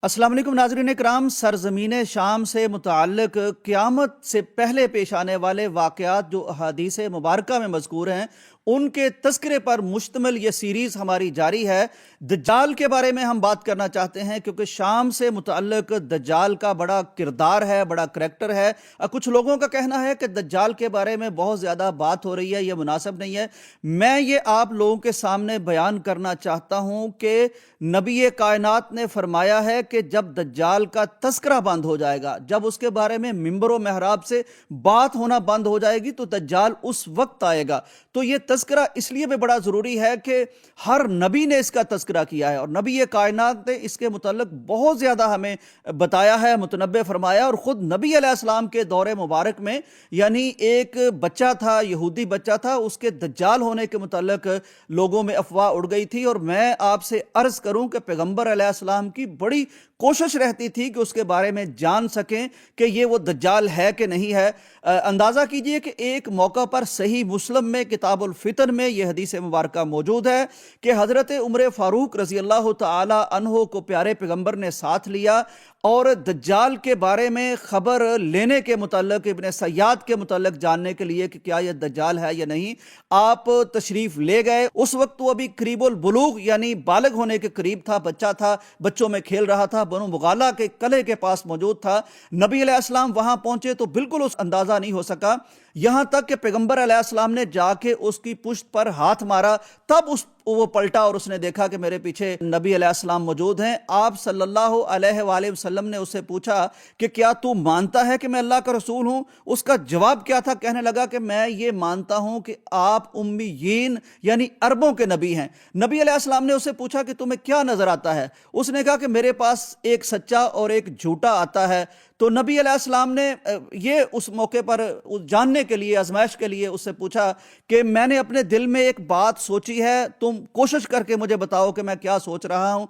अस्सलाम वालेकुम नाज़रीन इकराम। सरज़मीन शाम से मुताल्लिक़ क़यामत से पहले पेश आने वाले वाक़यात जो अहादीस मुबारका में मज़कूर हैं, उनके तज़किरे पर मुश्तमिल ये सीरीज़ हमारी जारी है। दज्जाल के बारे में हम बात करना चाहते हैं क्योंकि शाम से मुताल्लिक़ दज्जाल का बड़ा किरदार है, बड़ा करैक्टर है। कुछ लोगों का कहना है कि दज्जाल के बारे में बहुत ज़्यादा बात हो रही है, ये मुनासिब नहीं है। मैं ये आप लोगों के सामने बयान करना चाहता हूँ कि नबी कायनात ने फरमाया है कि जब दज्जाल का तस्करा बंद हो जाएगा, जब उसके बारे में मिंबर व महराब से बात होना बंद हो जाएगी, तो दज्जाल उस वक्त आएगा। तो ये तस्करा इसलिए भी बड़ा ज़रूरी है कि हर नबी ने इसका तस्करा किया है और नबी कायनात ने इसके मुतल्लिक़ बहुत ज़्यादा हमें बताया है, मुतनब्बे फरमाया। और ख़ुद नबी अलैहिस्सलाम के दौरे मुबारक में यानी एक बच्चा था, यहूदी बच्चा था, उसके दज्जाल होने के मुतल्लिक़ लोगों में अफवाह उड़ गई थी। और मैं आपसे अर्ज़ करूं कि पैगंबर अलैहिस्सलाम की बड़ी कोशिश रहती थी कि उसके बारे में जान सकें कि ये वो दज्जाल है कि नहीं है। अंदाज़ा कीजिए कि एक मौका पर सही मुस्लिम में किताबुल फितन में यह हदीस मुबारका मौजूद है कि हज़रत उमर फ़ारूक रज़ी अल्लाह तआला अन्हो को प्यारे पैगंबर ने साथ लिया और दज्जाल के बारे में ख़बर लेने के मुतल्लिक़, इब्ने सय्याद के मुतल्लिक़ जानने के लिए कि क्या यह दज्जाल है या नहीं, आप तशरीफ़ ले गए। उस वक्त वो अभी करीबुल बुलूग यानी बालिग होने के करीब था, बच्चा था, बच्चों में खेल रहा था, बनु मुगाला के कले के पास मौजूद था। नबी अलैहिस्सलाम वहाँ पहुँचे तो बिल्कुल उस अंदाज़ा नहीं हो सका, यहाँ तक कि पैगंबर अलैहिस्सलाम ने जाके उसकी पुश्त पर हाथ मारा, तब वो पलटा और उसने देखा कि मेरे पीछे नबी अलैहिस्सलाम मौजूद हैं। आप सल्लल्लाहु अलैहि वसल्लम ने उससे पूछा कि क्या तू मानता है कि मैं अल्लाह का रसूल हूँ? उसका जवाब क्या था? कहने लगा कि मैं ये मानता हूँ कि आप उम्मीयीन यानी अरबों के नबी हैं। नबी अलैहिस्सलाम ने उससे पूछा कि तुम्हें क्या नजर आता है? उसने कहा कि मेरे पास एक सच्चा और एक झूठा आता है। तो नबी अलैहिस्सलाम ने ये उस मौके पर जानने के लिए, आजमाइश के लिए उससे पूछा कि मैंने अपने दिल में एक बात सोची है, तुम कोशिश करके मुझे बताओ कि मैं क्या सोच रहा हूँ।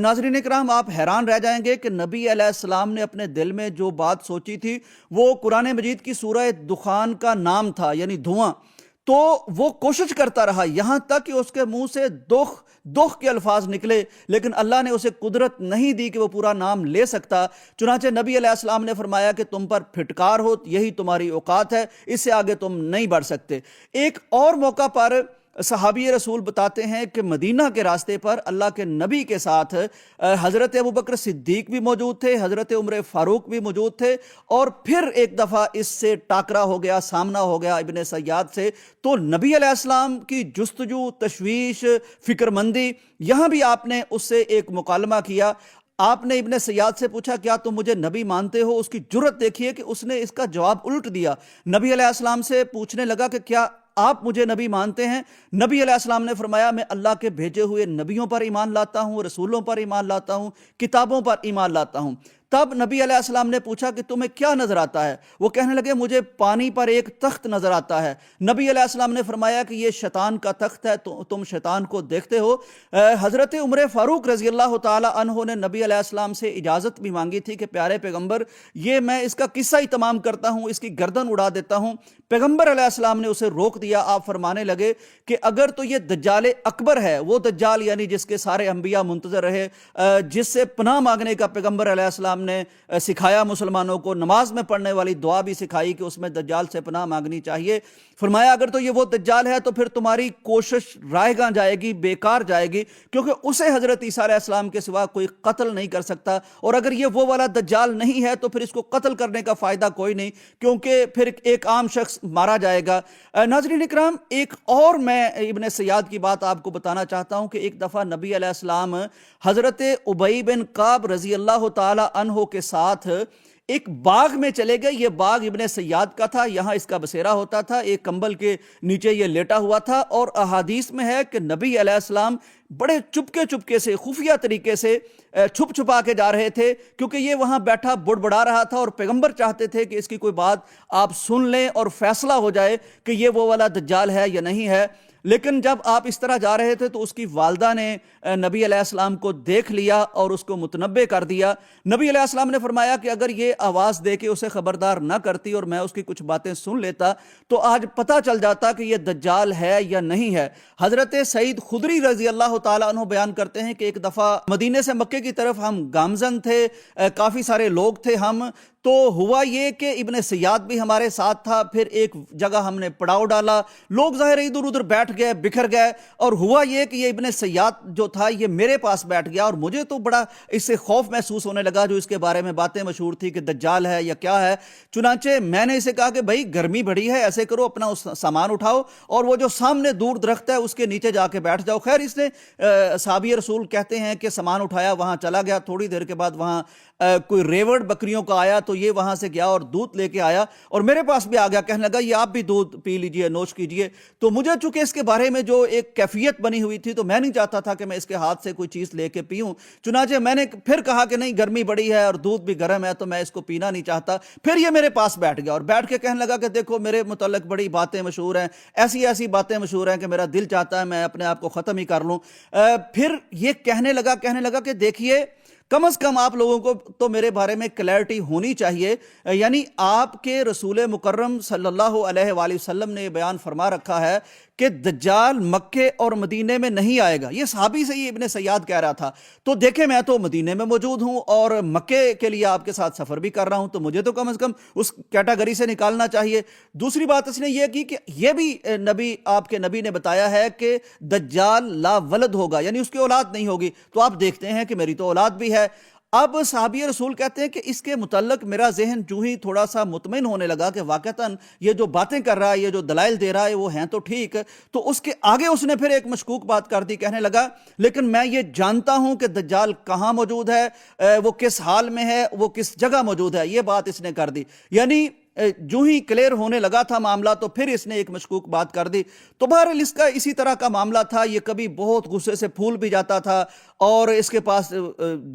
नाज़रीन इकराम, आप हैरान रह जाएंगे कि नबी अलैहिस्सलाम ने अपने दिल में जो बात सोची थी वो कुरान मजीद की सूरह दुखान का नाम था, यानी धुआं। तो वो कोशिश करता रहा, यहां तक कि उसके मुंह से दुख दुख के अल्फाज निकले, लेकिन अल्लाह ने उसे कुदरत नहीं दी कि वो पूरा नाम ले सकता। चुनांचे नबी अलैहिस्सलाम ने फरमाया कि तुम पर फिटकार हो, यही तुम्हारी औकात है, इससे आगे तुम नहीं बढ़ सकते। एक और मौका पर सहाबी रसूल बताते हैं कि मदीना के रास्ते पर अल्लाह के नबी के साथ हज़रत अबू बकर सिद्दीक भी मौजूद थे, हज़रत उमर फ़ारूक भी मौजूद थे। और फिर एक दफ़ा इससे टाकरा हो गया, सामना हो गया इब्ने सय्याद से। तो नबी अलैहिस्सलाम की जुस्तजू, तशवीश, फ़िक्रमंदी, यहाँ भी आपने उससे एक मुकालमा किया। आपने इब्ने सय्याद से पूछा क्या तुम मुझे नबी मानते हो? उसकी जुर्रत देखिए कि उसने इसका जवाब उल्ट दिया। नबी अलैहिस्सलाम से पूछने लगा कि क्या आप मुझे नबी मानते हैं? नबी अलैहिस्सलाम ने फरमाया मैं अल्लाह के भेजे हुए नबियों पर ईमान लाता हूँ, रसूलों पर ईमान लाता हूँ, किताबों पर ईमान लाता हूँ। तब नबी अलैहिस्सलाम ने पूछा कि तुम्हें क्या नजर आता है? वो कहने लगे मुझे पानी पर एक तख्त नजर आता है। नबी अलैहिस्सलाम ने फरमाया कि ये शैतान का तख्त है, तुम शैतान को देखते हो। हजरत उमर फारूक रजी अल्लाह तआला अन्हो ने नबी अलैहिस्सलाम से इजाजत भी मांगी थी कि प्यारे पैगंबर, ये मैं इसका किस्सा ही तमाम करता हूँ, इसकी गर्दन उड़ा देता हूँ। पैगंबर अलैहिस्सलाम ने उसे रोक दिया। आप फरमाने लगे कि अगर तो ये दज्जाल अकबर है, वो दज्जाल यानी जिसके सारे अंबिया मुंतजर रहे, जिससे पनाह मांगने का पैगंबर अलैहिस्सलाम ने सिखाया, मुसलमानों को नमाज में पढ़ने वाली दुआ भी सिखाई कि उसमें दज्जाल से पनाह मांगनी चाहिए। फरमाया अगर तो ये वो दज्जाल है तो फिर तुम्हारी कोशिश रायगां जाएगी, बेकार जाएगी, क्योंकि उसे हजरत ईसा अलैहिस्सलाम के सिवा कोई कत्ल नहीं कर सकता। और अगर ये वो वाला दज्जाल नहीं है तो फिर इसको कत्ल करने का फायदा कोई नहीं, क्योंकि फिर एक आम शख्स मारा जाएगा। नाज़रीन इकराम, एक और मैं इब्ने सय्याद की बात आपको बताना चाहता हूं कि एक दफा नबी अलैहिस्सलाम हजरत उबई बिन काब रजी अल्लाह तआला अन्हो के साथ एक बाग में चले गए। ये बाग इब्ने सय्याद का था, यहाँ इसका बसेरा होता था, एक कंबल के नीचे ये लेटा हुआ था। और अहादीस में है कि नबी अलैहिस्सलाम बड़े चुपके चुपके से, खुफिया तरीके से छुप छुपा के जा रहे थे, क्योंकि ये वहां बैठा बुड़बुड़ा रहा था और पैगंबर चाहते थे कि इसकी कोई बात आप सुन लें और फैसला हो जाए कि ये वो वाला दज्जाल है या नहीं है। لیکن جب آپ اس طرح جا رہے تھے تو اس کی والدہ نے نبی علیہ السلام کو دیکھ لیا اور اس کو متنبع کر دیا۔ نبی علیہ السلام نے فرمایا کہ اگر یہ آواز دے کے اسے خبردار نہ کرتی اور میں اس کی کچھ باتیں سن لیتا تو آج پتہ چل جاتا کہ یہ دجال ہے یا نہیں ہے۔ حضرت سعید خدری رضی اللہ تعالیٰ عنہ بیان کرتے ہیں کہ ایک دفعہ مدینے سے مکے کی طرف ہم گامزن تھے، کافی سارے لوگ تھے ہم، تو ہوا یہ کہ ابن سیاد بھی ہمارے ساتھ تھا۔ پھر ایک جگہ ہم نے پڑاؤ ڈالا، لوگ ظاہر ادھر ادھر بیٹھ گئے، بکھر گئے، اور ہوا یہ کہ یہ ابن سیاد جو تھا یہ میرے پاس بیٹھ گیا، اور مجھے تو بڑا اس سے خوف محسوس ہونے لگا، جو اس کے بارے میں باتیں مشہور تھی کہ دجال ہے یا کیا ہے۔ چنانچہ میں نے اسے کہا کہ بھائی گرمی بڑی ہے، ایسے کرو اپنا سامان اٹھاؤ اور وہ جو سامنے دور درخت ہے اس کے نیچے جا کے بیٹھ جاؤ۔ خیر اس نے صحابی رسول کہتے ہیں کہ سامان اٹھایا، وہاں چلا گیا، تھوڑی دیر کے بعد وہاں کوئی ریوڑ بکریوں کا آیا تو یہ وہاں سے گیا اور دودھ لے کے آیا اور میرے پاس بھی آ گیا، کہنے لگا یہ آپ بھی دودھ پی لیجئے، نوش کیجئے۔ تو مجھے چونکہ اس کے بارے میں جو ایک کیفیت بنی ہوئی تھی تو میں نہیں چاہتا تھا کہ میں اس کے ہاتھ سے کوئی چیز لے کے پیوں، چنانچہ میں نے پھر کہا کہ نہیں گرمی بڑی ہے اور دودھ بھی گرم ہے تو میں اس کو پینا نہیں چاہتا۔ پھر یہ میرے پاس بیٹھ گیا اور بیٹھ کے کہنے لگا کہ دیکھو میرے متعلق بڑی باتیں مشہور ہیں، ایسی ایسی باتیں مشہور ہیں کہ میرا دل چاہتا ہے میں اپنے آپ کو ختم ہی کر لوں۔ پھر یہ کہنے لگا کہ دیکھیے کم از کم آپ لوگوں کو تو میرے بارے میں کلیئرٹی ہونی چاہیے، یعنی آپ کے رسول مکرم صلی اللہ علیہ وآلہ وسلم نے بیان فرما رکھا ہے کہ دجال مکے اور مدینے میں نہیں آئے گا۔ یہ صحابی سے ہی ابن سیاد کہہ رہا تھا، تو دیکھیں میں تو مدینے میں موجود ہوں اور مکے کے لیے آپ کے ساتھ سفر بھی کر رہا ہوں، تو مجھے تو کم از کم اس کیٹیگری سے نکالنا چاہیے۔ دوسری بات اس نے یہ کی کہ یہ بھی آپ کے نبی نے بتایا ہے کہ دجال لا ولد ہوگا، یعنی اس کی اولاد نہیں ہوگی، تو آپ دیکھتے ہیں کہ میری تو اولاد بھی ہے۔ اب صحابی رسول کہتے ہیں کہ اس کے متعلق میرا ذہن جو ہی تھوڑا سا مطمئن ہونے لگا کہ واقعتاً یہ جو باتیں کر رہا ہے، یہ جو دلائل دے رہا ہے وہ ہیں تو ٹھیک، تو اس کے آگے اس نے پھر ایک مشکوک بات کر دی، کہنے لگا لیکن میں یہ جانتا ہوں کہ دجال کہاں موجود ہے، وہ کس حال میں ہے، وہ کس جگہ موجود ہے، یہ بات اس نے کر دی۔ یعنی جو ہی کلیئر ہونے لگا تھا معاملہ تو پھر اس نے ایک مشکوک بات کر دی۔ تو بہرحال اس کا اسی طرح کا معاملہ تھا، یہ کبھی بہت غصے سے پھول بھی جاتا تھا اور اس کے پاس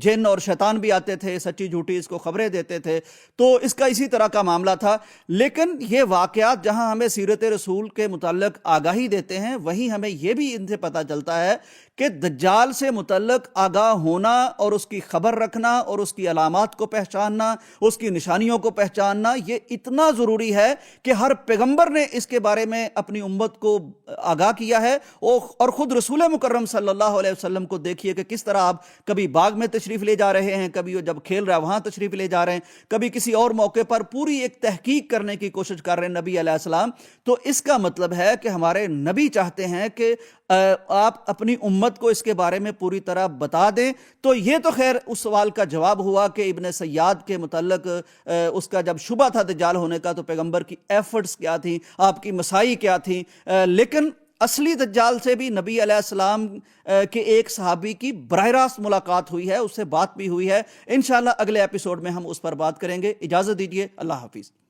جن اور شیطان بھی آتے تھے، سچی جھوٹی اس کو خبریں دیتے تھے، تو اس کا اسی طرح کا معاملہ تھا۔ لیکن یہ واقعات جہاں ہمیں سیرت رسول کے متعلق آگاہی دیتے ہیں، وہیں ہمیں یہ بھی ان سے پتہ چلتا ہے کہ دجال سے متعلق آگاہ ہونا اور اس کی خبر رکھنا اور اس کی علامات کو پہچاننا، اس کی نشانیوں کو پہچاننا، یہ اتنا ضروری ہے کہ ہر پیغمبر نے اس کے بارے میں اپنی امت کو آگاہ کیا ہے۔ اور خود رسول مکرم صلی اللہ علیہ وسلم کو دیکھیے کہ کس طرح آپ کبھی باغ میں تشریف لے جا رہے ہیں، کبھی وہ جب کھیل رہا ہے وہاں تشریف لے جا رہے ہیں، کبھی کسی اور موقع پر پوری ایک تحقیق کرنے کی کوشش کر رہے ہیں نبی علیہ السلام۔ تو اس کا مطلب ہے کہ ہمارے نبی چاہتے ہیں کہ آپ اپنی امت کو اس کے بارے میں پوری طرح بتا دیں۔ تو یہ تو خیر اس سوال کا جواب ہوا کہ ابن سیاد کے متعلق اس کا جب شبہ تھا دجال ہونے کا تو پیغمبر کی ایفرٹس کیا تھیں، آپ کی مساعی کیا تھیں، لیکن اصلی دجال سے بھی نبی علیہ السلام کے ایک صحابی کی براہ راست ملاقات ہوئی ہے، اس سے بات بھی ہوئی ہے۔ انشاءاللہ اگلے ایپیسوڈ میں ہم اس پر بات کریں گے۔ اجازت دیجیے، اللہ حافظ۔